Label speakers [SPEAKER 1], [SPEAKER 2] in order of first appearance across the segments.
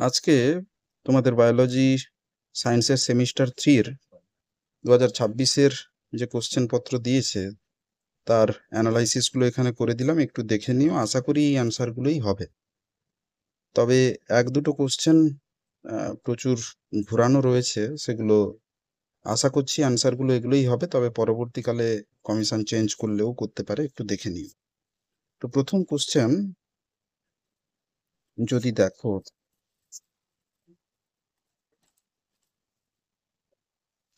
[SPEAKER 1] আজকে তোমাদের বায়োলজি সায়েন্সের সেমিস্টার 3-র 2026-এর যে কোশ্চেন পত্র দিয়েছে তার অ্যানালাইসিসগুলো এখানে করে দিলাম, একটু দেখে নিও। আশা করি এই অ্যান্সারগুলোই হবে। তবে এক দুটো কোশ্চেন প্রচুর ঘোরানো রয়েছে, সেগুলো আশা করছি অ্যান্সারগুলো এগুলোই হবে, তবে পরবর্তীকালে কমিশন চেঞ্জ করলেও করতে পারে, একটু দেখে নিও। তো প্রথম কোশ্চেন যদি দেখো,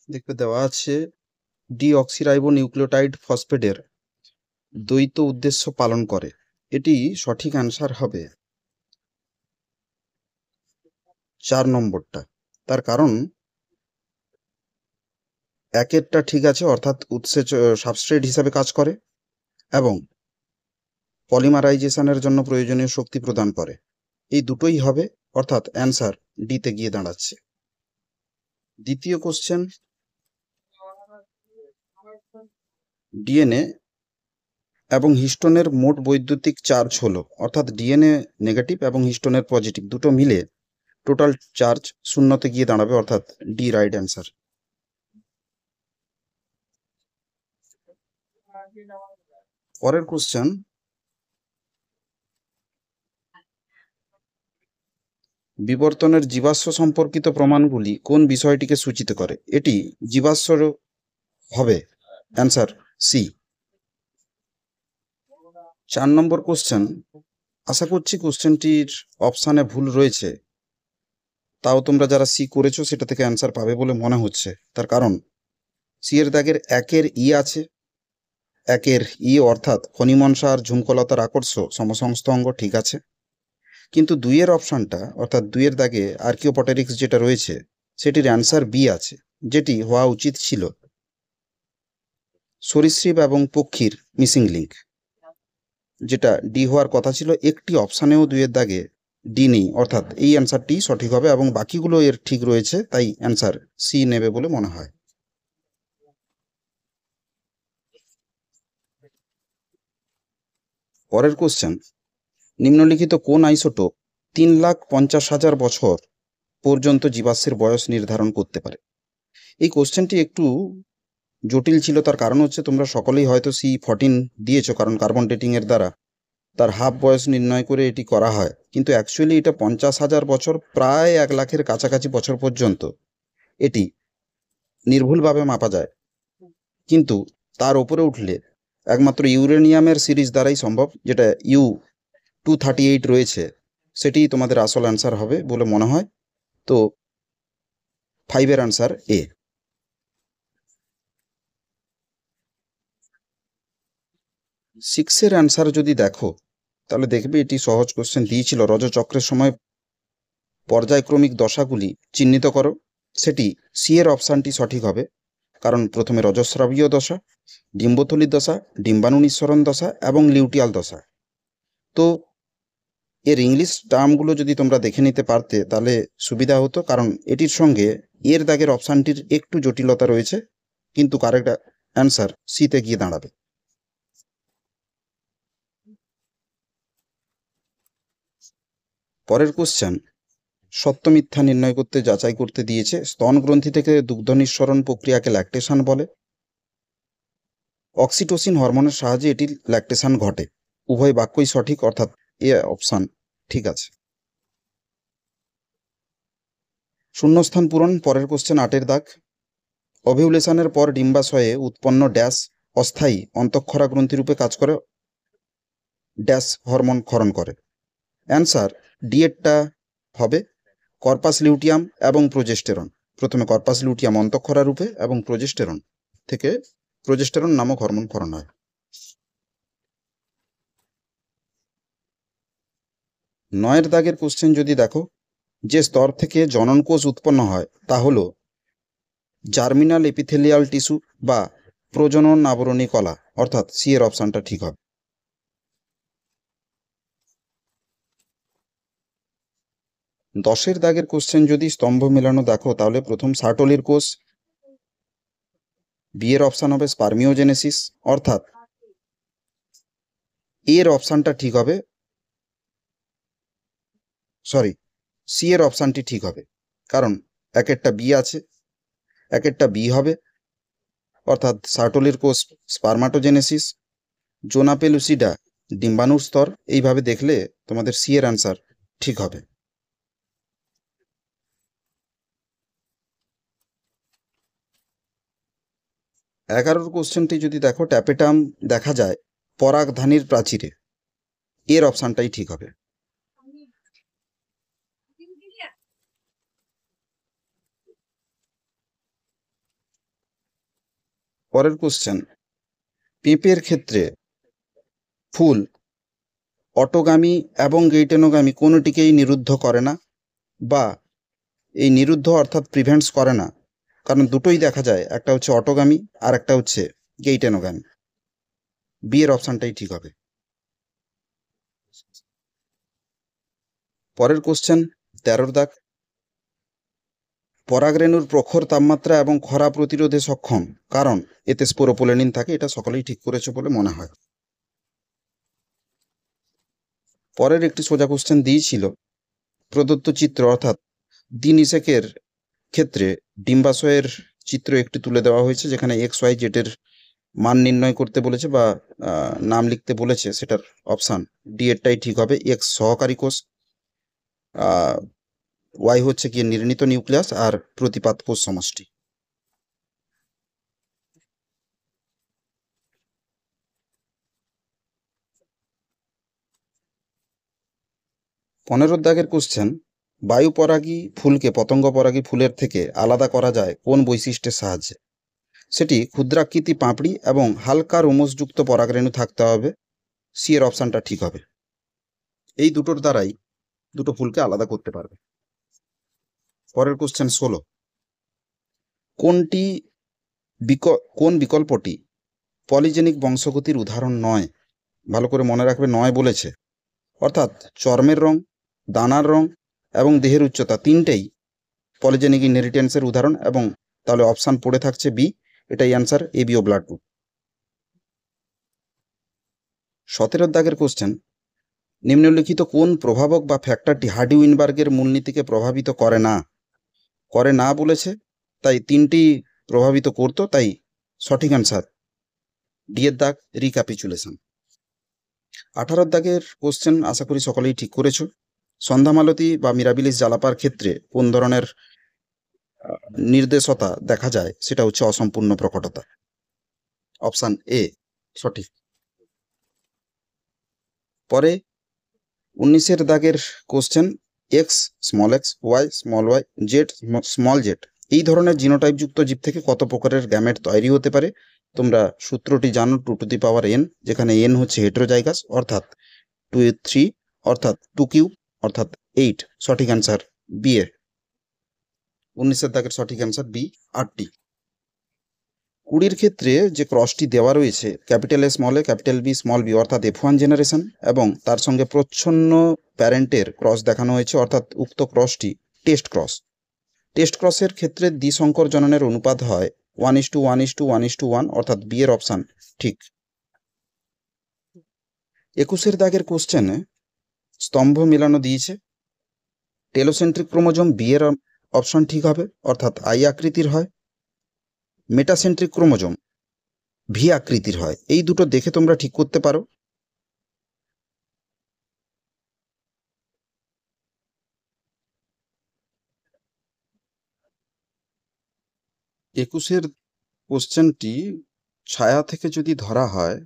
[SPEAKER 1] দেখবে দেওয়া আছে ডিঅক্সিরাইবো নিউক্লিওটাইড ফসফেটের দ্বৈত উদ্দেশ্য পালন করে। এটি সঠিক অ্যান্সার হবে 4 নম্বরটা। তার কারণ একেরটা ঠিক আছে, অর্থাৎ উৎসেচ সাবস্ট্রেট হিসাবে কাজ করে এবং পলিমারাইজেশনের জন্য প্রয়োজনীয় শক্তি প্রদান করে। এই দুটোই হবে, অর্থাৎ অ্যান্সার ডিতে গিয়ে দাঁড়াচ্ছে। দ্বিতীয় কোশ্চেন, ডিএনএ এবং হিস্টোনের মোট বৈদ্যুতিক চার্জ হলো, অর্থাৎ ডিএনএ নেগেটিভ এবং হিস্টোনের পজিটিভ দুটো মিলে টোটাল চার্জ শূন্যতে গিয়ে দাঁড়াবে, অর্থাৎ ডি রাইট অ্যান্সার। পরের কোশ্চেন, বিবর্তনের জীবাশ্ম সম্পর্কিত প্রমাণগুলি কোন বিষয়টিকে সূচিত করে? এটি জীবাশ্ম হবে, অ্যান্সার সি। 4 নম্বর কোশ্চেন, আশা করছি কোশ্চেনটির অপশানে ভুল রয়েছে, তাও তোমরা যারা সি করেছো সেটা থেকে অ্যান্সার পাবে বলে মনে হচ্ছে। তার কারণ সি এর দাগের একের ই আছে, একের ই অর্থাৎ ফণিমনসা আর ঝুমকলতার আকর্ষ সমসংস্থ অঙ্গ, ঠিক আছে। কিন্তু দুইয়ের অপশানটা অর্থাৎ দুইয়ের দাগে আর্কিওপটেরিক্স যেটা রয়েছে সেটির অ্যান্সার বি আছে, যেটি হওয়া উচিত ছিল সরীসৃপ এবং পক্ষীর মিসিং লিঙ্ক, যেটা ডি হওয়ার কথা ছিল। একটি অপশানেও দুইয়ের দাগে ডি নেই, অর্থাৎ এই অ্যান্সারটি সঠিক হবে এবং বাকিগুলো এর ঠিক রয়েছে, তাই অ্যান্সার সি নেবে বলে মনে হয়। পরের কোশ্চেন, নিম্নলিখিত কোন আইসোটোপ 3,50,000 বছর পর্যন্ত জীবাশ্মের বয়স নির্ধারণ করতে পারে? এই কোশ্চেনটি একটু জটিল ছিল, তার কারণ হচ্ছে তোমরা সকলেই হয়তো C14 দিয়েছো, কারণ কার্বন ডেটিং এর দ্বারা তার হাফ বয়স নির্ণয় করে এটি করা হয়। কিন্তু অ্যাকচুয়ালি এটা 50,000 বছর, প্রায় 1 লাখের কাছাকাছি বছর পর্যন্ত এটি নির্ভুলভাবে মাপা যায়। কিন্তু তার ওপরে উঠলে একমাত্র ইউরেনিয়ামের সিরিজ দ্বারাই সম্ভব, যেটা U-238 রয়েছে, সেটিই তোমাদের আসল অ্যান্সার হবে বলে মনে হয়। তো 5-এর অ্যান্সার এ। 6-এর অ্যান্সার যদি দেখো তাহলে দেখবে এটি সহজ কোশ্চেন দিয়েছিল, রজচক্রের সময় পর্যায়ক্রমিক দশাগুলি চিহ্নিত করো। সেটি সি এর অপশানটি সঠিক হবে, কারণ প্রথমে রজস্রাবীয় দশা, ডিম্বথলি দশা, ডিম্বাণু নিঃসরণ দশা এবং লিউটিয়াল দশা। তো এর ইংলিশ টার্মগুলো যদি তোমরা দেখে নিতে পারতে তাহলে সুবিধা হতো, কারণ এটির সঙ্গে এর দাগের অপশানটির একটু জটিলতা রয়েছে, কিন্তু কারেক্ট অ্যান্সার সিতে গিয়ে দাঁড়াবে। পরের কোশ্চেন, সত্য মিথ্যা নির্ণয় করতে যাচাই করতে দিয়েছে, স্তন গ্রন্থি থেকে দুগ্ধ নিঃসরণ প্রক্রিয়াকে ল্যাকটেশন বলে। অক্সিটোসিন হরমোনের সাহায্যে এটির ল্যাকটেশন ঘটে। উভয় বাক্যই সঠিক, অর্থাৎ এ অপশান ঠিক আছে। শূন্যস্থান পূরণ। পরের কোশ্চেন 8-এর দাগ, ওভিউলেশনের পর ডিম্বাশয়ে উৎপন্ন ড্যাশ অস্থায়ী অন্তঃক্ষরা গ্রন্থিরূপে কাজ করে ড্যাশ হরমোন ক্ষরণ করে। অ্যান্সার ডি এরটা হবে কর্পাস লিউটিয়াম এবং প্রোজেস্টেরন। প্রথমে কর্পাস লিউটিয়াম অন্তঃক্ষরা রূপে এবং প্রোজেস্টেরন থেকে প্রোজেস্টেরন নামক হরমোন ক্ষরণ হয়। 9-এর দাগের কোশ্চেন যদি দেখো, যে স্তর থেকে জনন কোষ উৎপন্ন হয় তা হল জার্মিনাল এপিথেলিয়াল টিস্যু বা প্রজনন আবরণী কলা, অর্থাৎ সি এর অপশানটা ঠিক হবে। 10-এর দাগের কোশ্চেন যদি স্তম্ভ মেলানো দেখো তাহলে প্রথম সার্টোলির কোষ, বি এর অপশান হবে স্পার্মিওজেনেসিস, অর্থাৎ এর অপশানটা ঠিক হবে, সরি সি এর অপশানটি ঠিক হবে, কারণ এক একটা বি আছে, এক একটা বি হবে, অর্থাৎ সার্টোলির কোষ স্পার্মাটোজেনেসিস, জোনা পেলুসিডা ডিম্বাণুর স্তর। এইভাবে দেখলে তোমাদের সি এর অ্যান্সার ঠিক হবে। 11 কোশ্চেনটি যদি দেখো, ট্যাপেটাম দেখা যায় পরাগধানীর প্রাচীরে, এর অপশানটাই ঠিক হবে। পরের কোশ্চেন, পেঁপের ক্ষেত্রে ফুল অটোগামী এবং গেইটেনোগামী কোনোটিকেই নিরুদ্ধ করে না, বা এই নিরুদ্ধ অর্থাৎ প্রিভেন্টস করে না, কারণ দুটোই দেখা যায়, একটা হচ্ছে অটোগামী আর একটা হচ্ছে গেইটেনোগামী। বি এর অপশানটাই ঠিক হবে। পরের কোশ্চেন 13 দাগ, পরাগরেণুর প্রখর তাপমাত্রা এবং খরা প্রতিরোধে সক্ষম, কারণ এতে স্পোরোপোলেনিন থাকে। এটা সকলেই ঠিক করেছে বলে মনে হয়। পরের একটি সোজা কোশ্চেন দিয়েছিল, প্রদত্ত চিত্র অর্থাৎ দ্বিনিষেকের ক্ষেত্রে ডিম্বাশয়ের চিত্র একটি তুলে দেওয়া হয়েছে, যেখানে এক্স ওয়াই জেড মান নির্ণয় করতে বলেছে বা নাম লিখতে বলেছে। সেটার অপশান ডি এরটাই ঠিক হবে। এক্স সহকারী কোষ, ওয়াই হচ্ছে গিয়ে নির্ণীত নিউক্লিয়াস, আর প্রতিপাদ কোষ সমষ্টি। পনেরো দাগের কোশ্চেন, বায়ু পরাগী ফুলকে পতঙ্গ পরাগী ফুলের থেকে আলাদা করা যায় কোন বৈশিষ্ট্যের সাহায্যে? সেটি ক্ষুদ্রাকৃতি পাপড়ি এবং হালকা রোমসযুক্ত পরাগরেণু থাকতে হবে। সি এর অপশানটা ঠিক হবে। এই দুটোর দ্বারাই দুটো ফুলকে আলাদা করতে পারবে। পরের কোশ্চেন 16, কোন বিকল্পটি পলিজেনিক বংশগতির উদাহরণ নয়? ভালো করে মনে রাখবে, নয় বলেছে, অর্থাৎ চর্মের রং, দানার রং এবং দেহের উচ্চতা তিনটেই পলিজেনিক ইনহেরিটেন্সের উদাহরণ, এবং তাহলে অপশান পড়ে থাকছে বি, এটাই অ্যান্সার, এবিও ব্লাড গ্রুপ। 17 দাগের কোশ্চেন, নিম্নলিখিত কোন প্রভাবক বা ফ্যাক্টরটি হার্ডি উইনবার্গের মূলনীতিকে প্রভাবিত করে না বলেছে, তাই তিনটি প্রভাবিত করতো, তাই সঠিক অ্যান্সার ডি এর দাগ, রিক্যাপিচুলেশন। 18 দাগের কোশ্চেন আশা করি সকলেই ঠিক করেছো। সন্ধ্যামালতী বা মিরাবিলিস জ্বালাপার ক্ষেত্রে কোন ধরনের নির্দেশতা দেখা যায়? সেটা হচ্ছে অসম্পূর্ণ প্রকটতা। অপশান এ সঠিক। পরে 19 দাগের question, X small X, Y small Y, Z small Z, এই ধরনের জিনোটাইপযুক্ত জীব থেকে কত প্রকারের গ্যামেট তৈরি হতে পারে? তোমরা সূত্রটি জানো, 2n, যেখানে n হচ্ছে হেটেরোজাইগাস, অর্থাৎ 2 3, অর্থাৎ 2 কিউব, অর্থাৎ 8। সঠিক অ্যান্সার বি এ। 19 দাগের সঠিক অ্যান্সার বি, 8টি। 20 ক্ষেত্রে যে ক্রসটি দেওয়া রয়েছে, capital A small A, capital B small B, অর্থাৎ F1 জেনারেশন, এবং তার সঙ্গে প্রচ্ছন্ন প্যারেন্টের ক্রস দেখানো হয়েছে, অর্থাৎ উক্ত ক্রসটি টেস্ট ক্রস। টেস্ট ক্রসের ক্ষেত্রে দ্বিসংকর জননের অনুপাত হয় 1:1:1:1, অর্থাৎ বি এর অপশান ঠিক। 21 দাগের কোশ্চেনে স্তম্ভ মেলানো দিয়েছে, টেলোসেন্ট্রিক ক্রোমোজোম বি এর অপশান ঠিক হবে, অর্থাৎ আই আকৃতির হয়। মেটাসেন্ট্রিক ক্রোমোজোম ভি আকৃতির হয়। এই দুটো দেখে তোমরা ঠিক করতে পারো। 21 কোশ্চেনটি ছায়া থেকে যদি ধরা হয়,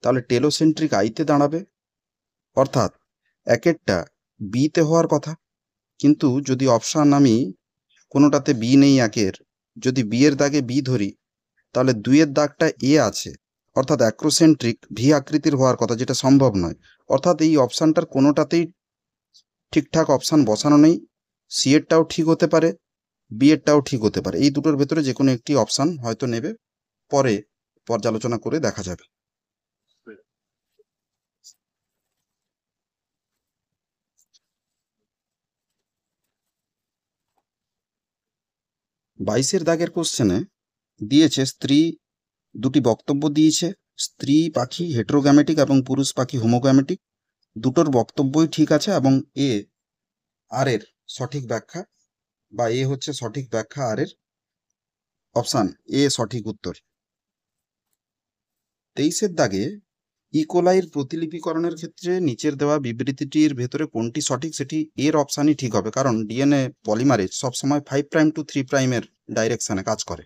[SPEAKER 1] তাহলে টেলোসেন্ট্রিক আইতে দাঁড়াবে, অর্থাৎ একেরটা বিতে হওয়ার কথা। কিন্তু যদি অপশান আমি কোনোটাতে বি নেই একের, যদি বি এর দাগে বি ধরি, তাহলে 2-এর দাগটা এ আছে, অর্থাৎ অ্যাক্রোসেন্ট্রিক ভি আকৃতির হওয়ার কথা, যেটা সম্ভব নয়। অর্থাৎ এই অপশানটার কোনোটাতেই ঠিকঠাক অপশান বসানো নেই। সি এরটাও ঠিক হতে পারে, বি এরটাও ঠিক হতে পারে। এই দুটোর ভেতরে যে কোনো একটি অপশান হয়তো নেবে, পরে পর্যালোচনা করে দেখা যাবে। বাইশের দাগের কোশ্চেনে দিয়েছে, স্ত্রী দুটি বক্তব্য দিয়েছে, স্ত্রী পাখি হেটেরোগ্যামেটিক এবং পুরুষ পাখি হোমোগ্যামেটিক। দুটোর বক্তব্যই ঠিক আছে, এবং এ আর এর সঠিক ব্যাখ্যা, বা এ হচ্ছে সঠিক ব্যাখ্যা, আর এর অপশান এ সঠিক উত্তর। 23-এর দাগে ইকোলাইয়ের প্রতিলিপিকরণের ক্ষেত্রে নিচের দেওয়া বিবৃতিটির ভেতরে কোনটি সঠিক, সেটি এর অপশানই ঠিক হবে, কারণ ডিএনএ পলিমারেজ সবসময় 5' to 3' ডাইরেকশনে কাজ করে।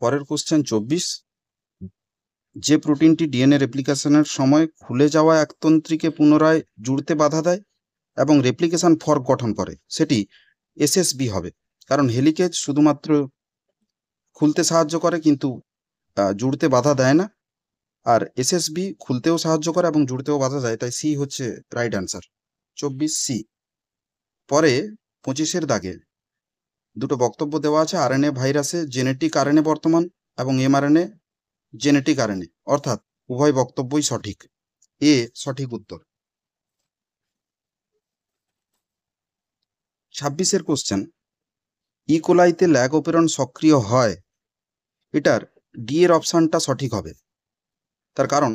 [SPEAKER 1] পরের কোশ্চেন 24, যে প্রোটিনটি ডিএনএ রেপ্লিকেশনের সময় খুলে যাওয়া একতন্ত্রীকে পুনরায় জুড়তে বাধা দেয় এবং রেপ্লিকেশন ফর্ক গঠন করে, সেটি এসএসবি হবে, কারণ হেলিকেজ শুধুমাত্র খুলতে সাহায্য করে কিন্তু জুড়তে বাধা দেয় না, আর এসএসবি খুলতেও সাহায্য করে এবং জুড়তেও বাধা দেয়, তাই সি হচ্ছে রাইট অ্যান্সার, 24C। পরে 25-এর দাগে দুটো বক্তব্য দেওয়া আছে, আরএনএ ভাইরাসে জেনেটিক আরএনএ বর্তমান এবং এমআরএনএ জেনেটিক আরএনএ, অর্থাৎ উভয় বক্তব্যই সঠিক, এ সঠিক উত্তর। 26-এর কোশ্চেন, ইকোলাইতে ল্যাগ অপেরন সক্রিয় হয়, এটার ডি এর অপশানটা সঠিক হবে, তার কারণ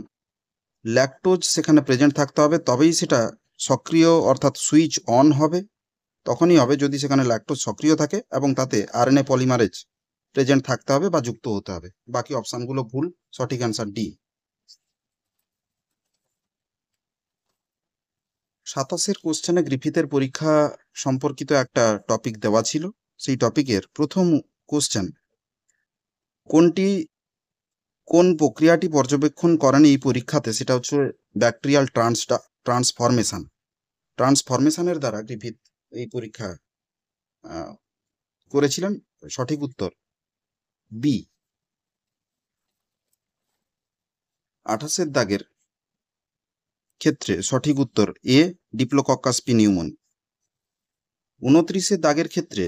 [SPEAKER 1] ল্যাকটোজ সেখানে প্রেজেন্ট থাকতে হবে, তবেই সেটা সক্রিয় অর্থাৎ সুইচ অন হবে, তখনই হবে যদি সেখানে ল্যাকটোজ সক্রিয় থাকে এবং তাতে আরএনএ পলিমারেজ প্রেজেন্ট থাকতে হবে বা যুক্ত হতে হবে। বাকি অপশানগুলো ভুল, সঠিক অ্যান্সার ডি। 27-এর কোশ্চেনে গ্রিফিথের পরীক্ষা সম্পর্কিত একটা টপিক দেওয়া ছিল, সেই টপিকের প্রথম কোশ্চেন, কোন প্রক্রিয়াটি পর্যবেক্ষণ করেন এই পরীক্ষাতে, সেটা হচ্ছে ব্যাকটেরিয়াল ট্রান্সফরমেশনের দ্বারা গ্রিফিথ এই পরীক্ষা করেছিলেন। সঠিক উত্তর বি। 28-এর দাগের ক্ষেত্রে সঠিক উত্তর এ ডিপ্লোকক্কাস পিনিউমন। 29-এর দাগের ক্ষেত্রে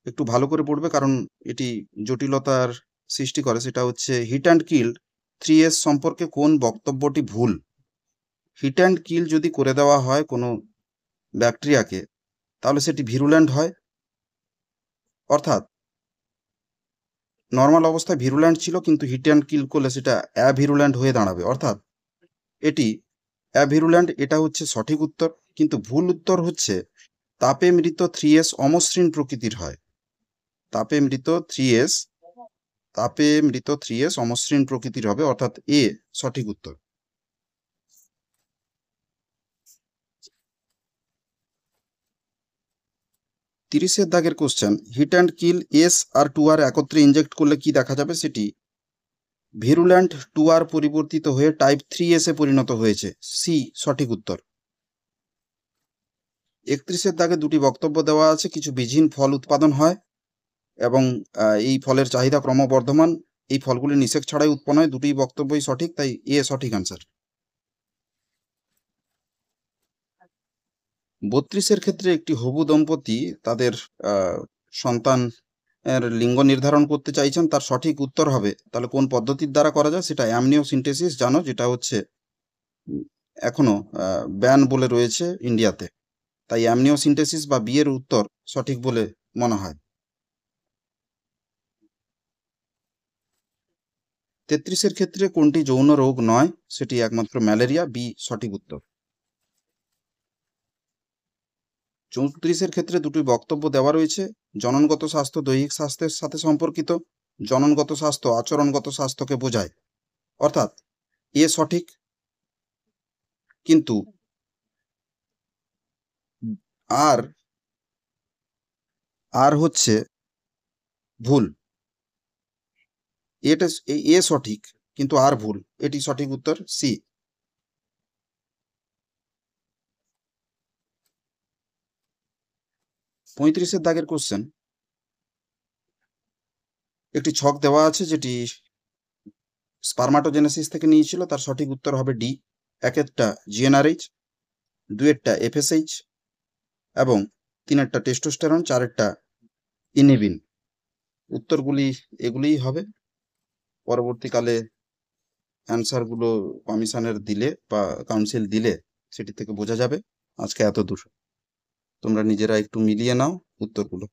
[SPEAKER 1] একটু ভালো করে পড়বে, কারণ এটি জটিলতার সৃষ্টি করে, সেটা হচ্ছে হিট অ্যান্ড কিল 3S সম্পর্কে কোন বক্তব্যটি ভুল। হিট অ্যান্ড কিল যদি করে দেওয়া হয় কোনো ব্যাকটেরিয়াকে, তাহলে সেটি ভিরুল্যান্ট হয়, অর্থাৎ নর্মাল অবস্থায় ভিরুল্যান্ট ছিল কিন্তু হিট অ্যান্ড কিল করলে সেটা অ্যাভিরুল্যান্ট হয়ে দাঁড়াবে, অর্থাৎ এটি অ্যাভিরুল্যান্ট, এটা হচ্ছে সঠিক উত্তর। কিন্তু ভুল উত্তর হচ্ছে তাপে মৃত 3S অমসৃণ প্রকৃতির হয়, তাপে মৃত 3S অমসৃণ প্রকৃতির হবে, অর্থাৎ এ সঠিক উত্তর। 30-এর দাগের question, hit and kill S আর 2R একত্রে ইনজেক্ট করলে কি দেখা যাবে, সেটি ভিরুল্যান্ট 2R পরিবর্তিত হয়ে টাইপ 3S এ পরিণত হয়েছে, সি সঠিক উত্তর। 31-এর দাগে দুটি বক্তব্য দেওয়া আছে, কিছু বীজহীন ফল উৎপাদন হয় এবং এই ফলের চাহিদা ক্রমবর্ধমান, এই ফলগুলি নিষেক ছাড়াই উৎপন্ন হয়, দুটি বক্তব্যই সঠিক, তাই এ সঠিক অ্যান্সার। 32-এর ক্ষেত্রে একটি হবু দম্পতি তাদের সন্তান এর লিঙ্গ নির্ধারণ করতে চাইছেন, তার সঠিক উত্তর হবে তাহলে কোন পদ্ধতির দ্বারা করা যায়, সেটা অ্যামনিওসিন্থেসিস, জানো, যেটা হচ্ছে এখনো ব্যান বলে রয়েছে ইন্ডিয়াতে, তাই অ্যামনিওসিন্থেসিস বা বিয়ের উত্তর সঠিক বলে মনে হয়। 33-এর ক্ষেত্রে কোনটি যৌন রোগ নয়, সেটি একমাত্র ম্যালেরিয়া, বি সঠিক উত্তর। 34-এর ক্ষেত্রে দুটি বক্তব্য দেওয়া রয়েছে, জননগত স্বাস্থ্য দৈহিক স্বাস্থ্যের সাথে সম্পর্কিত, জননগত স্বাস্থ্য আচরণগত স্বাস্থ্যকে বোঝায়, অর্থাৎ এ সঠিক, কিন্তু আর হচ্ছে ভুল, এটা এ সঠিক কিন্তু আর ভুল, এটি সঠিক উত্তর, সি। 35-এর দাগের কোশ্চেন, একটি ছক দেওয়া আছে যেটি স্পারমাটোজেনেসিস থেকে নিয়েছিল, তার সঠিক উত্তর হবে ডি। একেরটা জিএনআরএইচ, দুয়েরটা এফএসএইচ এবং তিনেরটা টেস্টোস্টেরন, চারেরটা ইনহিবিন। উত্তরগুলি এগুলিই হবে, পরবর্তীকালে অ্যান্সারগুলো কমিশনের দিলে বা কাউন্সিল দিলে সেটি থেকে বোঝা যাবে। আজকে এত দূর, তোমরা নিজেরা একটু মিলিয়ে নাও উত্তরগুলো।